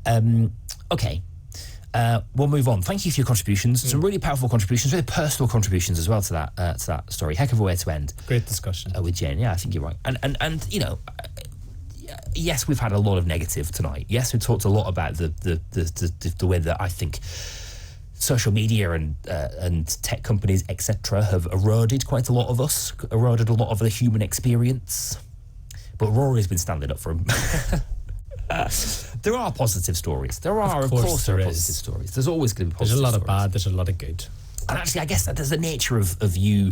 Okay. We'll move on. Thank you for your contributions. Some really powerful contributions, really personal contributions as well to that story. Heck of a way to end. Great discussion with Jane. Yeah, I think you're right. And you know, yes, we've had a lot of negative tonight. Yes, we talked a lot about the way that I think social media and tech companies, etc., have eroded quite a lot of us, eroded a lot of the human experience. But Rory's been standing up for him. There are positive stories. There are, of course, there are positive stories. There's always going to be positive stories. There's a lot of bad, there's a lot of good. And actually, I guess that there's the nature of you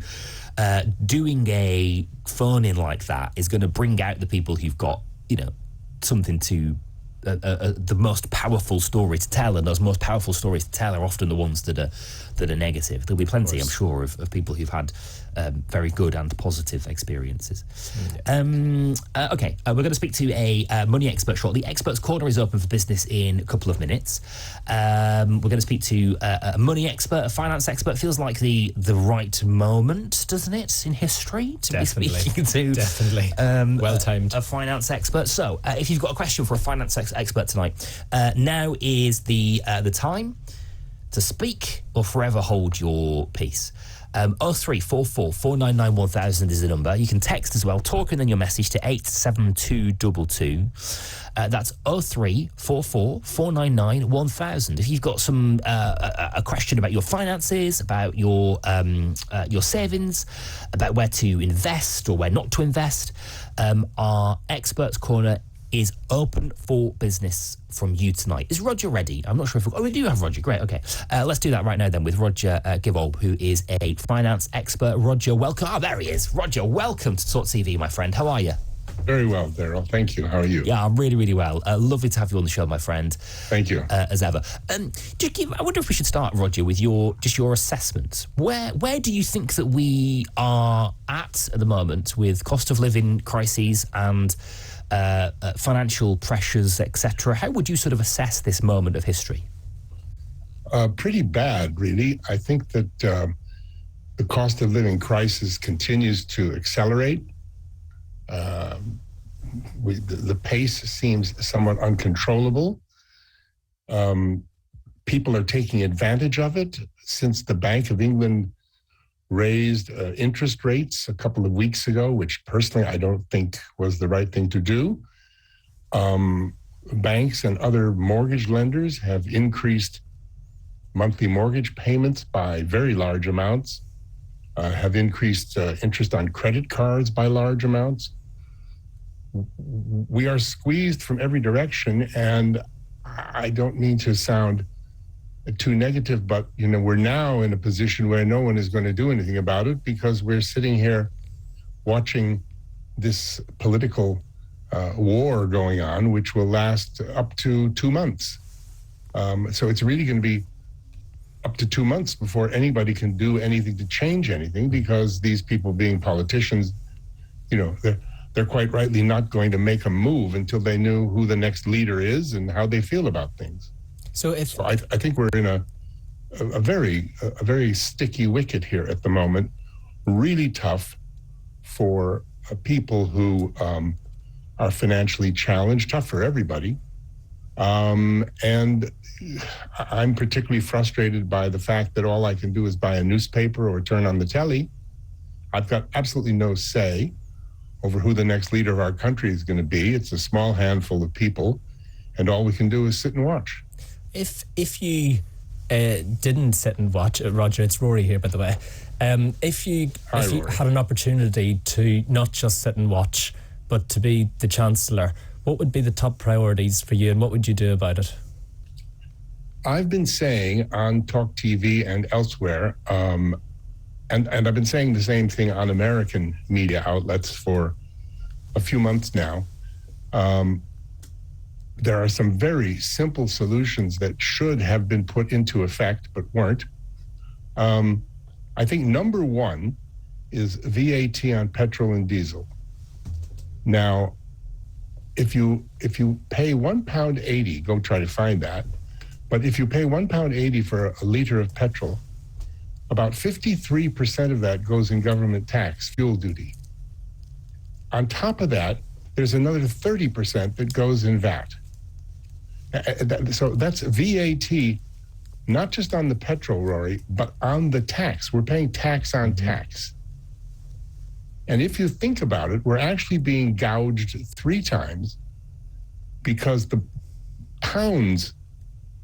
doing a phone-in like that is going to bring out the people who've got, you know, something to... the most powerful story to tell, and those most powerful stories to tell are often the ones that are negative. There'll be plenty, I'm sure, of people who've had very good and positive experiences. Okay, we're going to speak to a money expert shortly. Experts Corner is open for business in a couple of minutes. We're going to speak to a money expert, a finance expert. Feels like the right moment, doesn't it, in history to be speaking to well timed a finance expert. So, if you've got a question for a finance expert tonight, now is the time to speak or forever hold your peace. 0344 499 1000 is the number. You can text as well, talk and then your message to 87222. That's 0344 499 1000. If you've got some a question about your finances, about your savings, about where to invest or where not to invest, our Experts Corner is open for business from you tonight. Is Roger ready? I'm not sure if we do have Roger. Great, okay. Let's do that right now then with Roger Gewolb, who is a finance expert. Roger, welcome. Oh, there he is. Roger, welcome to Talk TV, my friend. How are you? Very well, Darryl. Thank you. How are you? Yeah, I'm really, really well. Lovely to have you on the show, my friend. Thank you. As ever. I wonder if we should start, Roger, with your assessment. Where do you think that we are at the moment with cost of living crises and financial pressures, etc.? How would you sort of assess this moment of history? Pretty bad, really. I think that the cost of living crisis continues to accelerate. The pace seems somewhat uncontrollable. People are taking advantage of it since the Bank of England raised interest rates a couple of weeks ago, which personally I don't think was the right thing to do. Banks and other mortgage lenders have increased monthly mortgage payments by very large amounts, have increased interest on credit cards by large amounts. We are squeezed from every direction, and I don't mean to sound too negative, but we're now in a position where no one is going to do anything about it because we're sitting here watching this political war going on, which will last up to 2 months. So it's really going to be up to 2 months before anybody can do anything to change anything, because these people, being politicians, they're quite rightly not going to make a move until they know who the next leader is and how they feel about things. So I think we're in a very sticky wicket here at the moment. Really tough for people who are financially challenged. Tough for everybody. And I'm particularly frustrated by the fact that all I can do is buy a newspaper or turn on the telly. I've got absolutely no say over who the next leader of our country is going to be. It's a small handful of people, and all we can do is sit and watch. If you didn't sit and watch, Roger, it's Rory here, by the way. If you had an opportunity to not just sit and watch, but to be the Chancellor, what would be the top priorities for you, and what would you do about it? I've been saying on Talk TV and elsewhere, and I've been saying the same thing on American media outlets for a few months now. There are some very simple solutions that should have been put into effect but weren't. I think number one is VAT on petrol and diesel. Now, if you pay £1.80, go try to find that. But if you pay £1.80 for a liter of petrol, about 53% of that goes in government tax, fuel duty. On top of that, there's another 30% that goes in VAT. So that's VAT, not just on the petrol, Rory, but on the tax. We're paying tax on tax. And if you think about it, we're actually being gouged 3 times because the pounds,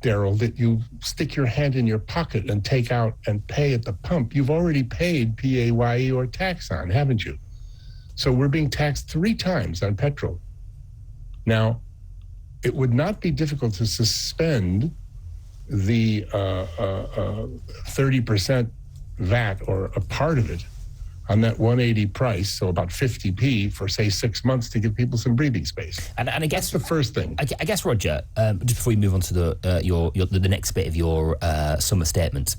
Darryl, that you stick your hand in your pocket and take out and pay at the pump, you've already paid PAYE or tax on, haven't you? So we're being taxed 3 times on petrol. Now, it would not be difficult to suspend the 30% VAT or a part of it on that 180 price, so about 50p for, say, 6 months to give people some breathing space. And I guess that's the first thing. I guess, Roger, just before we move on to the next bit of your summer statement,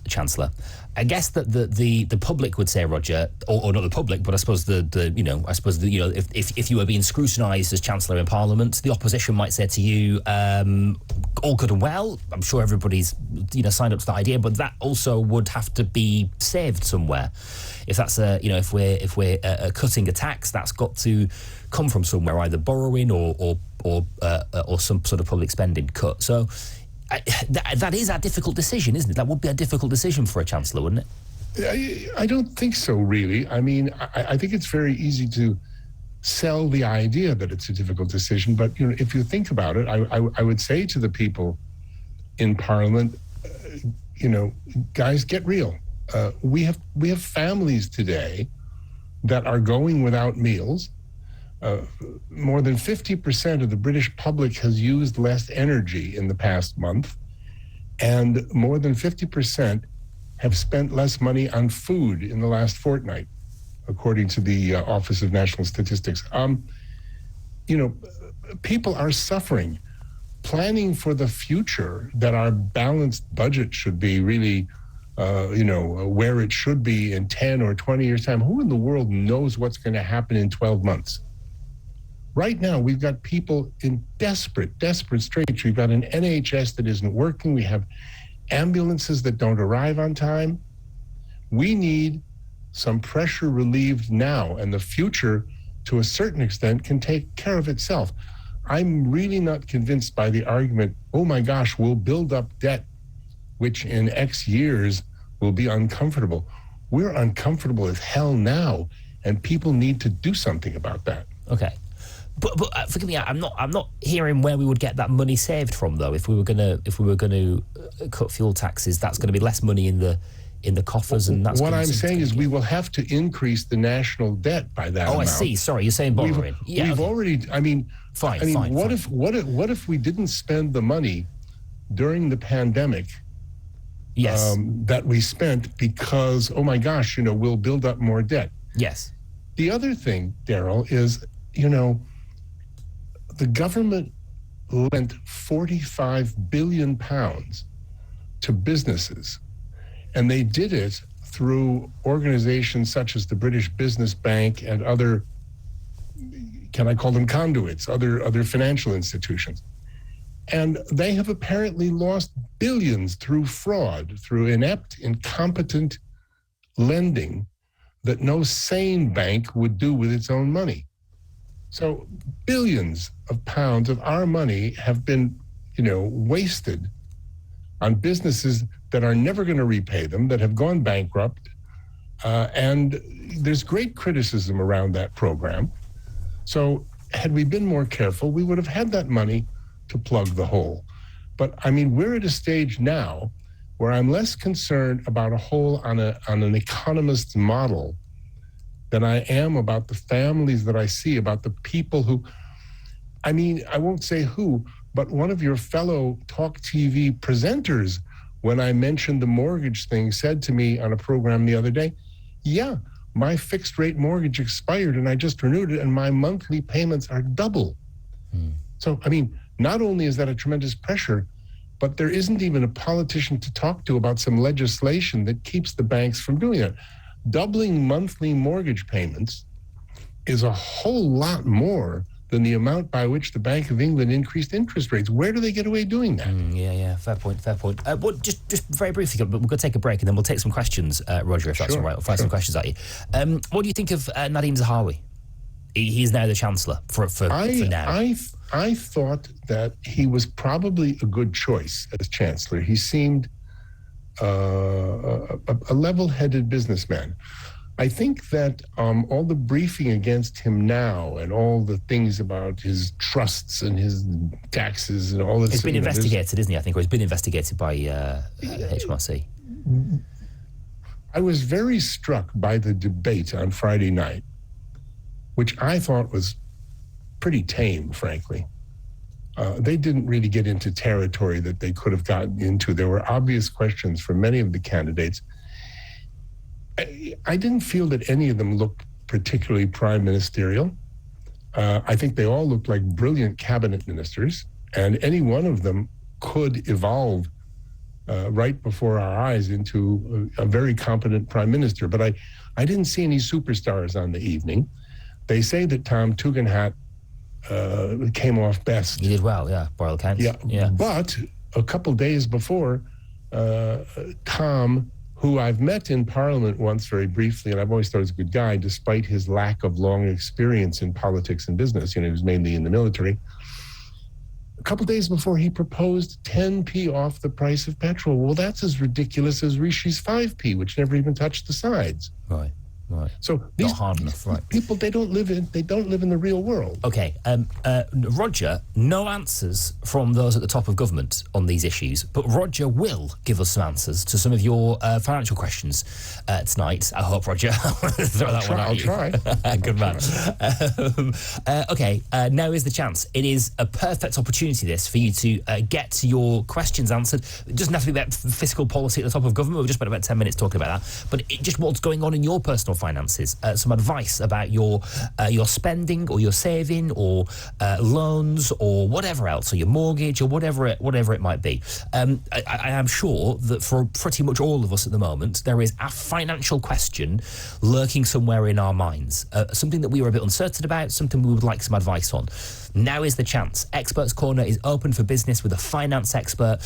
Chancellor, I guess that the public would say, Roger, or not the public, but I suppose if you were being scrutinised as Chancellor in Parliament, the opposition might say to you, all good and well. I'm sure everybody's signed up to that idea, but that also would have to be saved somewhere. If that's if we're cutting a tax, that's got to come from somewhere, either borrowing or some sort of public spending cut. So. That is a difficult decision, isn't it? That would be a difficult decision for a Chancellor, wouldn't it? I don't think so, really. I mean, I think it's very easy to sell the idea that it's a difficult decision. But, if you think about it, I would say to the people in Parliament, guys, get real. We have families today that are going without meals. More than 50% of the British public has used less energy in the past month, and more than 50% have spent less money on food in the last fortnight, according to the Office of National Statistics. People are suffering. Planning for the future, that our balanced budget should be really, where it should be in 10 or 20 years' time. Who in the world knows what's going to happen in 12 months? Right now, we've got people in desperate straits. We've got an NHS that isn't working. We have ambulances that don't arrive on time. We need some pressure relieved now, and the future, to a certain extent, can take care of itself. I'm really not convinced by the argument, oh my gosh, we'll build up debt, which in X years will be uncomfortable. We're uncomfortable as hell now, and people need to do something about that. Okay. But forgive me, I'm not hearing where we would get that money saved from, though. If we were going to cut fuel taxes, that's going to be less money in the coffers, and that's what I'm saying is we will have to increase the national debt by that amount. I see. Sorry, you're saying borrowing. We've already. I mean, fine. What if we didn't spend the money during the pandemic? Yes. That we spent because, oh my gosh, we'll build up more debt. Yes. The other thing, Darryl, is the government lent £45 billion to businesses, and they did it through organizations such as the British Business Bank and other, can I call them conduits, other financial institutions. And they have apparently lost billions through fraud, through inept, incompetent lending that no sane bank would do with its own money. So billions of pounds of our money have been, wasted on businesses that are never going to repay them, that have gone bankrupt. And there's great criticism around that program. So had we been more careful, we would have had that money to plug the hole. But we're at a stage now where I'm less concerned about a hole on an economist's model than I am about the families that I see, about the people who, I won't say who, but one of your fellow Talk TV presenters, when I mentioned the mortgage thing, said to me on a program the other day, yeah, my fixed rate mortgage expired and I just renewed it and my monthly payments are double. So, not only is that a tremendous pressure, but there isn't even a politician to talk to about some legislation that keeps the banks from doing it. Doubling monthly mortgage payments is a whole lot more than the amount by which the Bank of England increased interest rates. Where do they get away doing that? Yeah, fair point. Well, just very briefly, but we're going to take a break and then we'll take some questions, Roger, if that's all right. I'll fire some questions at you. What do you think of Nadhim Zahawi? He's now the Chancellor for now. I thought that he was probably a good choice as Chancellor. He seemed a level-headed businessman. I think that all the briefing against him now and all the things about his trusts and his taxes and all this... It's been investigated, isn't he, I think, or it's been investigated by HMRC. I was very struck by the debate on Friday night, which I thought was pretty tame, frankly. They didn't really get into territory that they could have gotten into. There were obvious questions for many of the candidates. I didn't feel that any of them looked particularly prime ministerial. I think they all looked like brilliant cabinet ministers, and any one of them could evolve right before our eyes into a very competent prime minister. But I didn't see any superstars on the evening. They say that Tom Tugendhat came off best. He did well, yeah, by all accounts. Yeah. But a couple days before, Tom, who I've met in Parliament once very briefly, and I've always thought he was a good guy, despite his lack of long experience in politics and business. He was mainly in the military. A couple days before, he proposed 10p off the price of petrol. Well, that's as ridiculous as Rishi's 5p, which never even touched the sides. Right. So these not hard enough, right? People, they don't live in the real world. Okay, Roger, no answers from those at the top of government on these issues, but Roger will give us some answers to some of your financial questions tonight. I hope, Roger. I'll try. Good man. Okay, now is the chance. It is a perfect opportunity, this, for you to get your questions answered. It doesn't have to be about fiscal policy at the top of government. We've just spent about 10 minutes talking about that, but just what's going on in your personal finances, some advice about your spending or your saving or loans or whatever else, or your mortgage or whatever it might be. I am sure that for pretty much all of us at the moment, there is a financial question lurking somewhere in our minds, something that we were a bit uncertain about, something we would like some advice on. Now is the chance. Experts Corner is open for business with a finance expert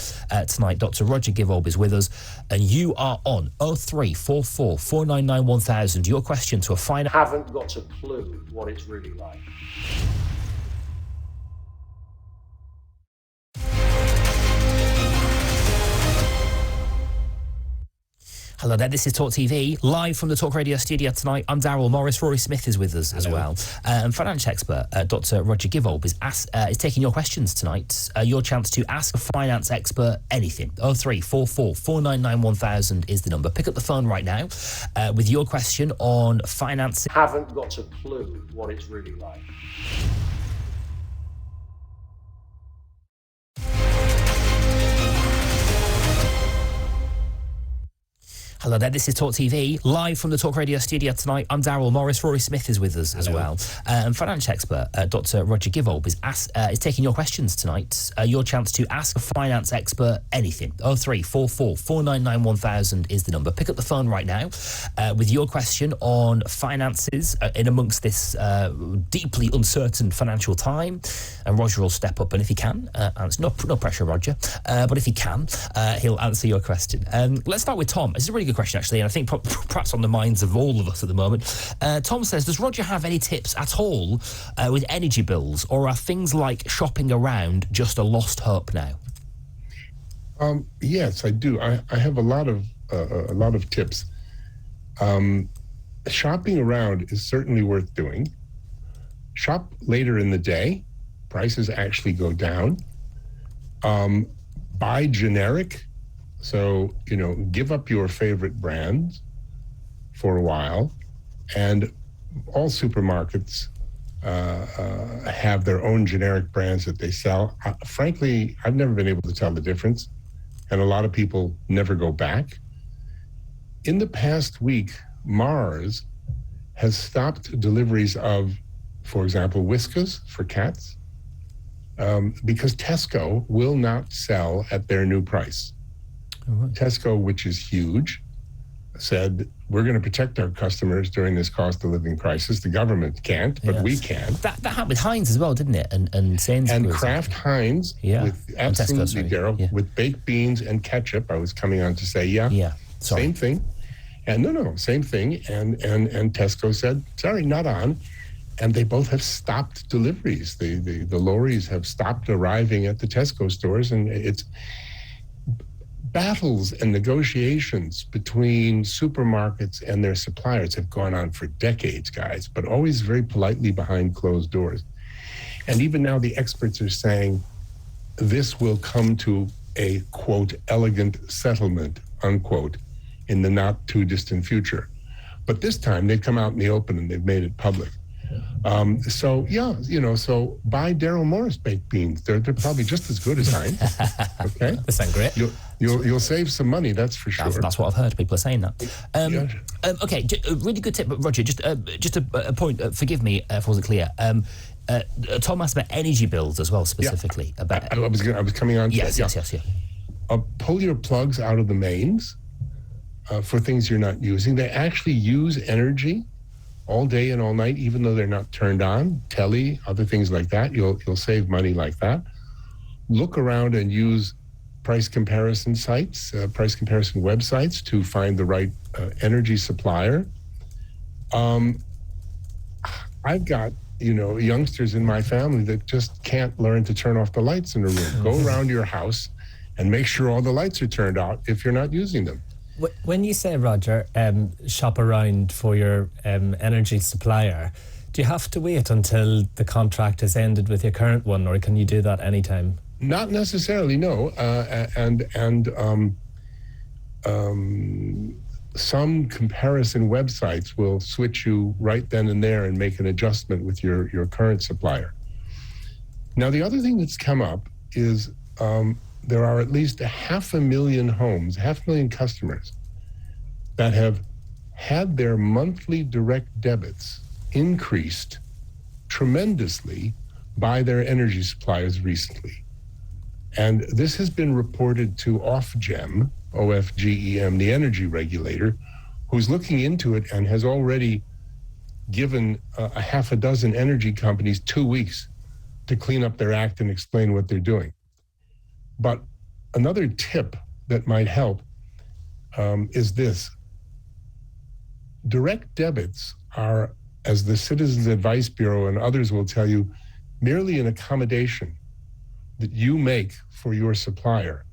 tonight. Dr. Roger Gewolb is with us, and you are on 0344 499 1000. Your question to a finance... Haven't got a clue what it's really like. Hello there, this is Talk TV, live from the Talk Radio studio tonight. I'm Darryl Morris. Rory Smith is with us as well. And finance expert Dr. Roger Gewolb is taking your questions tonight. Your chance to ask a finance expert anything. 0344 499 1000 is the number. Pick up the phone right now with your question on finance. Haven't got a clue what it's really like. Hello there, this is Talk TV, live from the Talk Radio studio tonight. I'm Darryl Morris. Rory Smith is with us as well. And finance expert Dr. Roger Gewolb is taking your questions tonight. Your chance to ask a finance expert anything. 0344 499 1000 is the number. Pick up the phone right now with your question on finances in amongst this deeply uncertain financial time. And Roger will step up, and if he can, answer. No pressure, Roger, but if he can, he'll answer your question. Let's start with Tom. This is a really good question, actually, and I think perhaps on the minds of all of us at the moment. Tom says, does Roger have any tips at all with energy bills, or are things like shopping around just a lost hope now? Yes, I do. I have a lot of tips. Shopping around is certainly worth doing. Shop later in the day. Prices actually go down. Buy generic. So, give up your favorite brands for a while, and all supermarkets have their own generic brands that they sell. Frankly, I've never been able to tell the difference, and a lot of people never go back. In the past week, Mars has stopped deliveries of, for example, Whiskas for cats, because Tesco will not sell at their new price. Right. Tesco, which is huge, said, we're going to protect our customers during this cost of living crisis. The government can't, but we can. That happened with Heinz as well, didn't it? And Sainsbury's. And Kraft Heinz, with absolutely, Darryl, with baked beans and ketchup. I was coming on to say, same thing. And no, same thing. And Tesco said, sorry, not on. and they both have stopped deliveries. The lorries have stopped arriving at the Tesco stores, and it's battles and negotiations between supermarkets and their suppliers have gone on for decades, guys, but always very politely behind closed doors. And even now the experts are saying this will come to a, quote, elegant settlement, unquote, in the not too distant future. But this time they've come out in the open and they've made it public. So buy Darryl Morris baked beans. They're probably just as good as Heinz. Okay, They sound great. You'll save some money, that's for sure. That's what I've heard. People are saying that. Okay, a really good tip, Roger. Just a point. Forgive me if I wasn't clear. Tom asked about energy bills as well, specifically. About I was coming on to yes. pull your plugs out of the mains for things you're not using. They actually use energy all day and all night, even though they're not turned on. Telly, other things like that. You'll save money like that. Look around and use price comparison sites, price comparison websites to find the right energy supplier. I've got youngsters in my family that just can't learn to turn off the lights in a room. Go around your house and make sure all the lights are turned out if you're not using them. When you say, Roger, shop around for your energy supplier, do you have to wait until the contract is ended with your current one, or can you do that anytime? Not necessarily, no. Some comparison websites will switch you right then and there and make an adjustment with your current supplier. Now, the other thing that's come up is there are at least 500,000 homes, 500,000 customers that have had their monthly direct debits increased tremendously by their energy suppliers recently. And this has been reported to Ofgem, OFGEM, the energy regulator, who's looking into it and has already given a half a dozen energy companies 2 weeks to clean up their act and explain what they're doing. But another tip that might help is this. Direct debits are, as the Citizens Advice Bureau and others will tell you, merely an accommodation that you make for your supplier.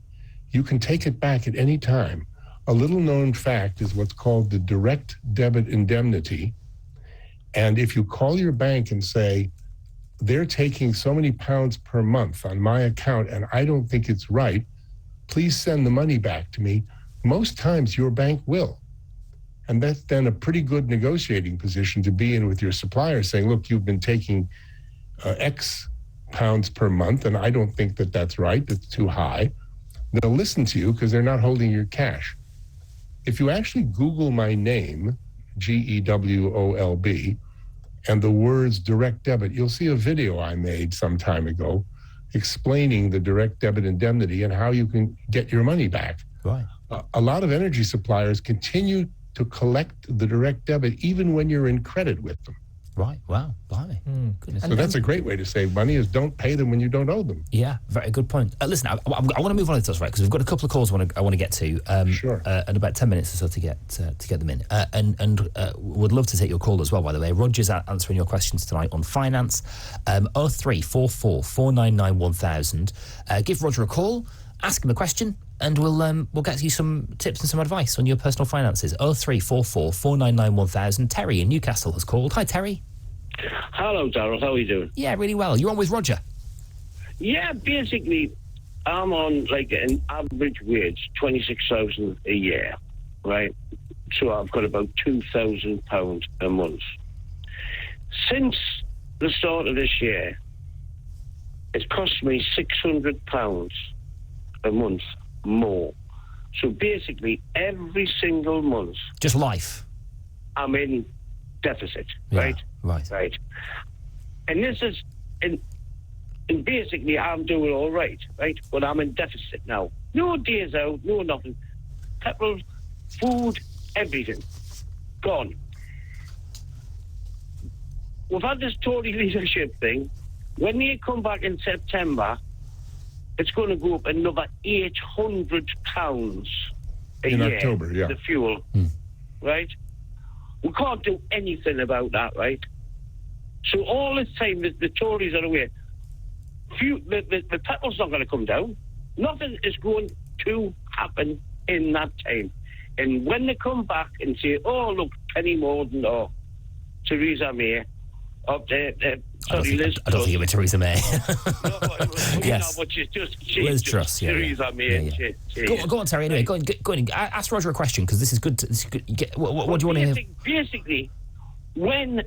You can take it back at any time. A little known fact is what's called the direct debit indemnity. And if you call your bank and say, they're taking so many pounds per month on my account and I don't think it's right, please send the money back to me. Most times your bank will. And that's then a pretty good negotiating position to be in with your supplier, saying, look, you've been taking X pounds per month and I don't think that that's right, that's too high. They'll listen to you because they're not holding your cash. If you actually Google my name, Gewolb, and the words direct debit, you'll see a video I made some time ago explaining the direct debit indemnity and how you can get your money back. Right. A lot of energy suppliers continue to collect the direct debit even when you're in credit with them. Right. Wow. Blimey. Goodness. So that's a great way to save money, is don't pay them when you don't owe them. Yeah, very good point. Listen, I want to move on to this, right? Because we've got a couple of calls I want to get to. Sure. And about 10 minutes or so to get them in. And would love to take your call as well, by the way. Roger's answering your questions tonight on finance. 0344 499 1000. Give Roger a call, ask him a question, and we'll get you some tips and some advice on your personal finances. 0344 499 1000. Terry in Newcastle has called. Hi, Terry. Hello, Darryl. How are you doing? Yeah, really well. You're on with Roger. Yeah, basically, I'm on like an average wage, 26,000 a year, right? So I've got about £2,000 a month. Since the start of this year, it's cost me £600 a month more. So basically, every single month, Just life. I'm in deficit, Yeah, right? Right. And this is, and basically, I'm doing all right? But I'm in deficit now. No days out, no nothing. Petrol, food, everything. Gone. We've had this Tory leadership thing. When they come back in September, it's going to go up another £800 a In year. October, yeah. The fuel, right? We can't do anything about that, right? So all this time, the Tories are away. The petrol's not going to come down. Nothing is going to happen in that time. And when they come back and say, "Oh, look, Penny Morden or Theresa May," Liz. I don't think it was Theresa May. Yes, but she's Liz Truss. Theresa May. Yeah. Go on, Terry. Anyway, go on. Ask Roger a question because this is good. What do you want to hear? Basically, when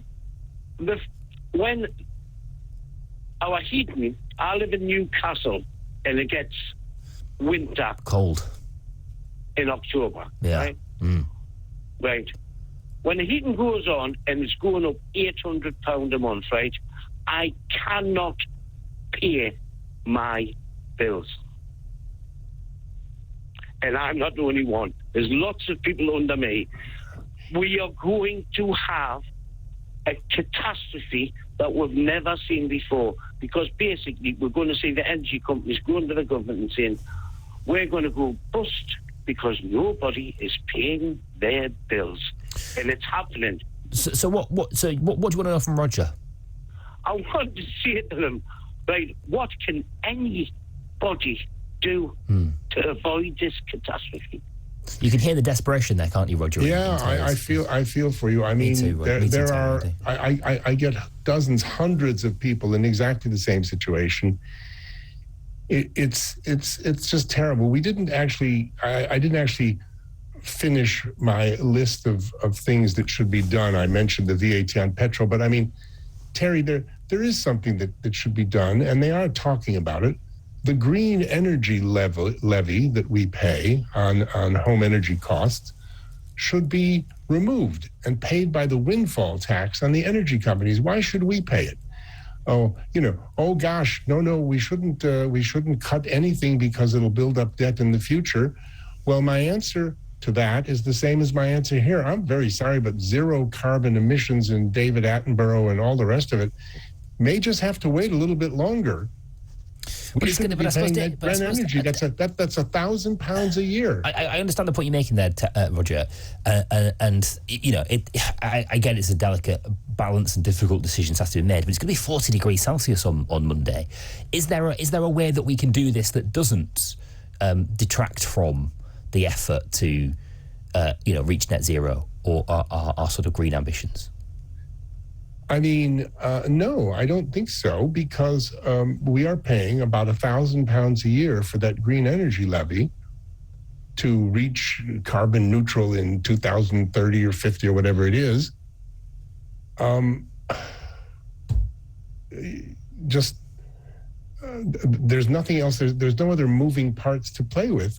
our heating, I live in Newcastle, and it gets winter cold in October. Yeah. Right. Right. When the heating goes on and it's going up £800 a month, right, I cannot pay my bills. And I'm not the only one. There's lots of people under me. We are going to have a catastrophe that we've never seen before, because basically we're going to see the energy companies going to the government and saying, we're going to go bust because nobody is paying their bills. And it's happening. So what do you want to know from Roger? I want to say to them, right, what can anybody do to avoid this catastrophe? You can hear the desperation there, can't you, Roger? Yeah, I feel for you. I mean, there are. I get dozens, hundreds of people in exactly the same situation. It's just terrible. We didn't actually. I didn't actually finish my list of things that should be done. I mentioned the VAT on petrol, but I mean, Terry, there is something that should be done, and they are talking about it. The green energy levy that we pay on home energy costs should be removed and paid by the windfall tax on the energy companies. Why should we pay it? Oh gosh, no, we shouldn't cut anything because it'll build up debt in the future. Well, my answer to that is the same as my answer here. I'm very sorry, but zero carbon emissions in David Attenborough and all the rest of it may just have to wait a little bit longer. But it's going to be paying that green energy. That's £1,000 a year. I understand the point you're making there, Roger, and you know, I get it's a delicate balance and difficult decisions have to be made. But it's going to be 40 degrees Celsius on Monday. Is there a way that we can do this that doesn't detract from the effort to reach net zero or our sort of green ambitions? I mean, no, I don't think so, because we are paying about £1,000 a year for that green energy levy to reach carbon neutral in 2030 or 50 or whatever it is. There's nothing else. There's no other moving parts to play with.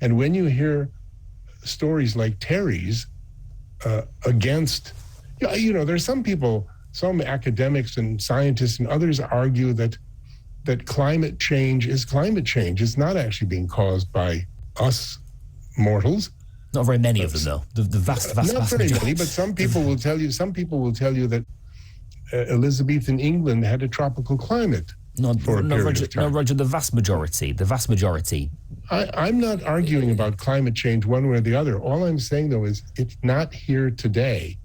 And when you hear stories like Terry's against, there's some people, some academics and scientists and others argue that climate change is climate change. It's not actually being caused by us mortals. Not very many of them, though. The vast not very majority. many, but some people will tell you that Elizabethan England had a tropical climate for a period of time. No, Roger, the vast majority. I'm not arguing about climate change one way or the other. All I'm saying, though, is it's not here today.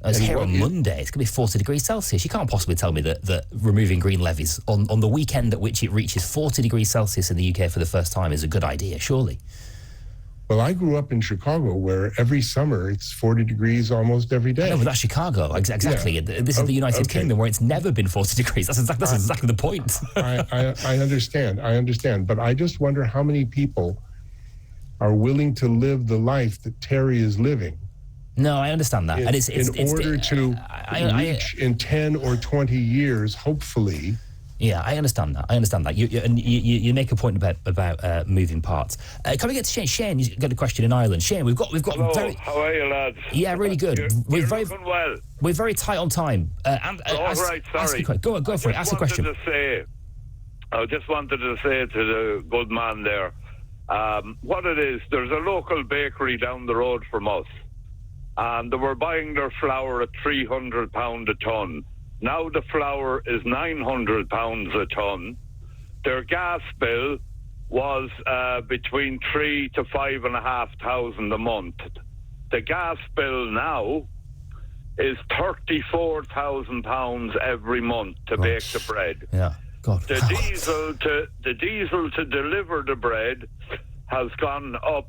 It's here on Monday. It's going to be 40 degrees Celsius. You can't possibly tell me that removing green levies on the weekend at which it reaches 40 degrees Celsius in the UK for the first time is a good idea, surely. Well, I grew up in Chicago, where every summer it's 40 degrees almost every day. No, but that's Chicago, exactly. Yeah. This is the United Kingdom, where it's never been 40 degrees. That's exactly the point. I understand. But I just wonder how many people are willing to live the life that Terry is living. No, I understand that. And it's in order to reach in 10 or 20 years, hopefully. Yeah, I understand that. You make a point about moving parts. Can we get to Shane? Shane, you've got a question in Ireland. Shane, we've got. Hello, how are you, lads? Yeah, really good. You're looking well. We're very tight on time. Sorry. Go for it. Ask the question. I just wanted to say to the good man there, what it is. There's a local bakery down the road from us, and they were buying their flour at £300 a tonne. Now the flour is £900 a tonne. Their gas bill was between $3,000 to $5,500 a month. The gas bill now is £34,000 every month to bake the bread. Yeah, God. The diesel to deliver the bread has gone up.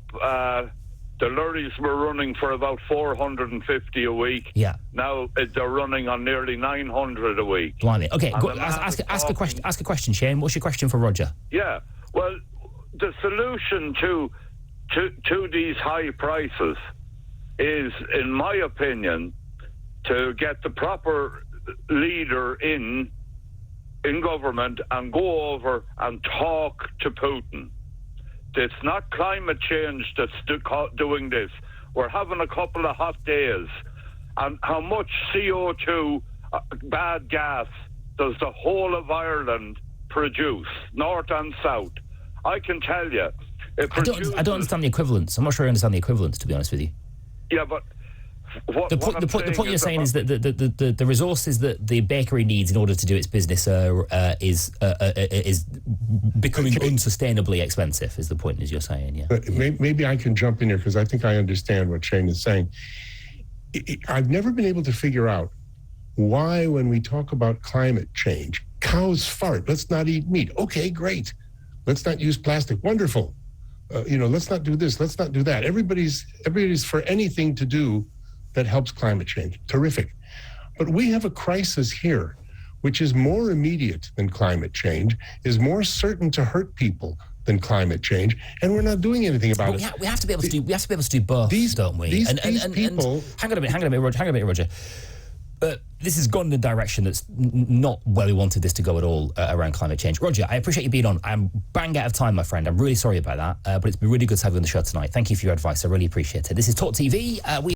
The lorries were running for about 450 a week. Yeah. Now they're running on nearly 900 a week. Blimey. Okay, go, ask a question. Ask a question, Shane. What's your question for Roger? Yeah. Well, the solution to these high prices is, in my opinion, to get the proper leader in government and go over and talk to Putin. It's not climate change that's doing this. We're having a couple of hot days. And how much CO2, bad gas, does the whole of Ireland produce, north and south? I can tell you. I don't understand the equivalence. I'm not sure I understand the equivalence, to be honest with you. Yeah, but the point you're saying is that the resources that the bakery needs in order to do its business is becoming unsustainably expensive. Is the point, as you're saying? Yeah. But maybe I can jump in here because I think I understand what Shane is saying. I've never been able to figure out why, when we talk about climate change, cows fart. Let's not eat meat. Okay, great. Let's not use plastic. Wonderful. Let's not do this. Let's not do that. Everybody's for anything to do that helps climate change. Terrific. But we have a crisis here, which is more immediate than climate change, is more certain to hurt people than climate change, and we're not doing anything about it. We have to be able to do. We have to be able to do both, don't we? These people. Hang on a minute, Roger. This has gone in a direction that's not where we wanted this to go at all around climate change. Roger, I appreciate you being on. I'm bang out of time, my friend. I'm really sorry about that, but it's been really good to have you on the show tonight. Thank you for your advice. I really appreciate it. This is Talk TV.